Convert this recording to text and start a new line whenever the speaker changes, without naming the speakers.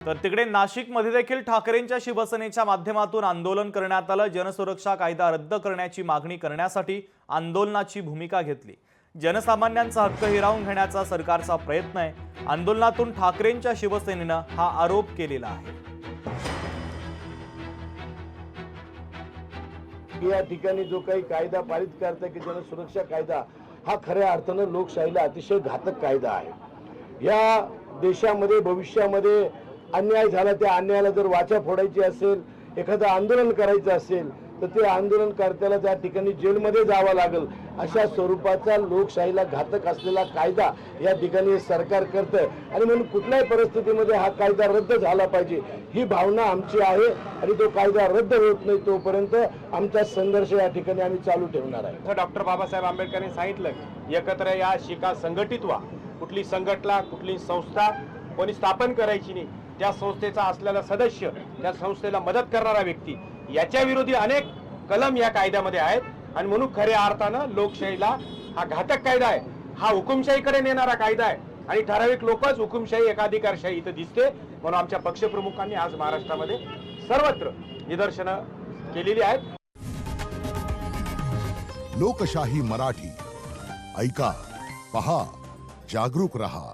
तर तिकडे नाशिकमध्ये देखील ठाकरेंच्या शिवसेनेच्या माध्यमातून आंदोलन करण्यात आलं। जनसुरक्षा कायदा रद्द करण्याची मागणी करण्यासाठी आंदोलनाची भूमिका घेतली। जनसामान्यांचा हक्क हिरावून घेण्याचा सरकारचा प्रयत्न आहे। आंदोलनातून ठाकरेंच्या शिवसेनेनं हा आरोप केलेला आहे।
या ठिकाणी जो काही कायदा पारित करता की जनसुरक्षा कायदा हा खऱ्या अर्थानं लोकशाहीला अतिशय घातक कायदा आहे। या देशामध्ये भविष्यामध्ये अन्याय झाला, त्या अन्यायाला जर वाचा फोडायची असेल, एखादं आंदोलन करायचं असेल तर ते आंदोलनकर्त्याला त्या ठिकाणी जेलमध्ये जावं लागेल। अशा स्वरूपाचा लोकशाहीला घातक असलेला कायदा या ठिकाणी सरकार करतं आणि म्हणून कुठल्याही परिस्थितीमध्ये हा कायदा रद्द झाला पाहिजे ही भावना आमची आहे आणि तो कायदा रद्द होत नाही तोपर्यंत आमचा संघर्ष या ठिकाणी आम्ही चालू ठेवणार आहे।
डॉक्टर बाबासाहेब आंबेडकरांनी सांगितलं एकत्र या शिका संघटित व्हा। कुठली संघटना कुठली संस्था कोणी स्थापन करायची नाही, त्या संस्थेचा असलेला सदस्य, त्या संस्थेला मदत करणारा व्यक्ती याच्या विरोधी अनेक कलम या कायद्यामध्ये आहेत आणि म्हणून खऱ्या अर्थानं लोकशाहीला हा घातक कायदा आहे। हा हुकुमशाहीकडे नेणारा कायदा आहे आणि ठराविक लोकच हुकुमशाही एकाधिकारशाही इथं दिसते। म्हणून आमच्या पक्षप्रमुखांनी आज महाराष्ट्रामध्ये सर्वत्र निदर्शनं केलेली आहेत।
लोकशाही मराठी ऐका, पहा, जागरूक रहा।